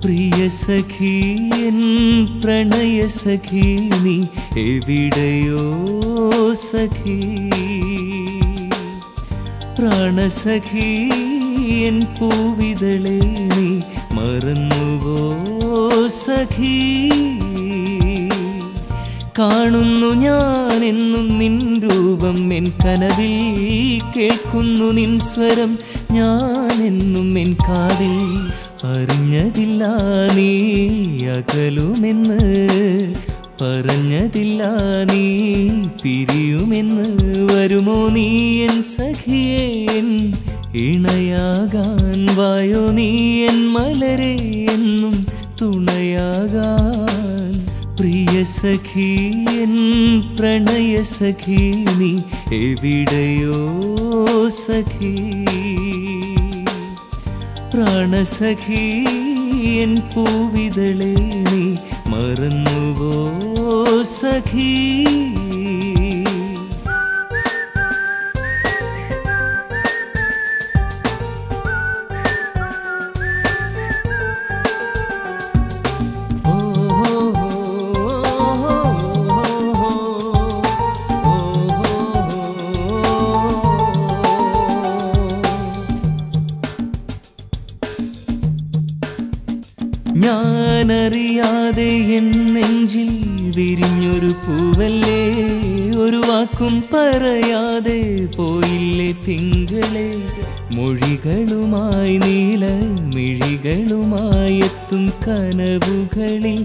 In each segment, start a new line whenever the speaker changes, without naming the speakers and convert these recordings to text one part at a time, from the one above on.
പ്രിയ സഖി N പ്രണയ സഖി നീ എവിടെയോ സഖി പ്രാണസഖി എൻ പൂവിതളെ നീ മറന്നുവോ സഖി കാണുന്നു ഞാനെന്നും നിൻ രൂപം എൻ കനവിൽ കേൾക്കുന്നു നിൻ സ്വരം ഞാനെന്നും എൻ കാതിൽ അറിഞ്ഞതില്ല നീ അകലുമെന്ന് പറഞ്ഞതില്ല നീ പിരിയുമെന്ന് വരുമോ നീ എൻ സഖിയേ എൻ ഇണയാകാൻ വായോ നീ എൻ മലരെ എന്നും തുണയാകാൻ പ്രിയ സഖി എൻ പ്രണയ സഖി നീ എവിടെയോ സഖി പ്രാണസഖി എൻ പൂവിതളെ നീ മറന്നുവോ സഖി ഞാനറിയാതെ എൻ നെഞ്ചിൽ വിരിഞ്ഞൊരു പൂവല്ലേ ഒരു വാക്കും പറയാതെ പോയില്ലേ തിങ്കളെ മൊഴികളുമായി നീല മിഴികളുമായി എത്തും കനവുകളിൽ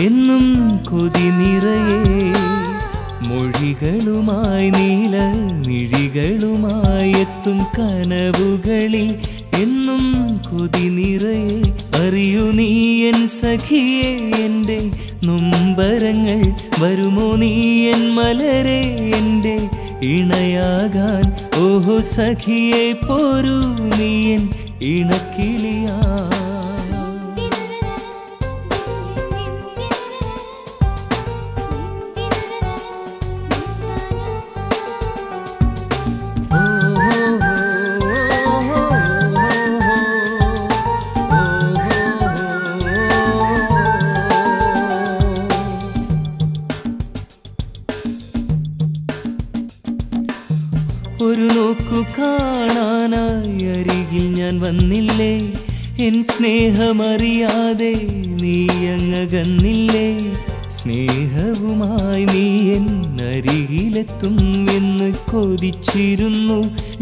എന്നും കൊതി നിറയെ മൊഴികളുമായി നീല മിഴികളുമായി എത്തും കനവുകളിൽ എന്നും കൊതി നിറയെ അറിയൂ നീ എൻ സഖിയേ എൻ്റെ നൊമ്പരങ്ങൾ വരുമോ നീ എൻ മലരെ എൻ്റെ ഇണയാകാൻ ഓഹോ സഖിയേ പോരൂ നീ എൻ ഇണക്കിളിയാ ഒരു നോക്കു കാണാനായി അരികിൽ ഞാൻ വന്നില്ലേ എൻ സ്നേഹമറിയാതെ നീ അങ്ങകന്നില്ലേ സ്നേഹവുമായി നീ എൻ അരികിലെത്തും എന്ന് കൊതിച്ചിരുന്നു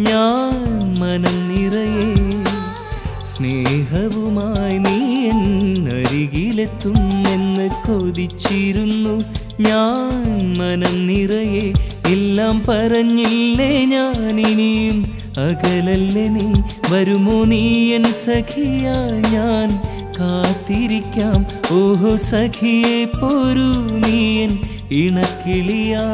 ഞാൻ മനം നിറയെ സ്നേഹവുമായി നീ എൻ അരികിലെത്തും എന്ന് കൊതിച്ചിരുന്നു ഞാൻ മനം നിറയെ എല്ലാം പറഞ്ഞില്ലേ ഞാനിനിയും അകലല്ലേ നീ വരുമോ നീ എൻ സഖിയായി ഞാൻ കാത്തിരിക്കാം ഓഹോ സഖിയേ പോരൂ നീ എൻ ഇണക്കിളിയാ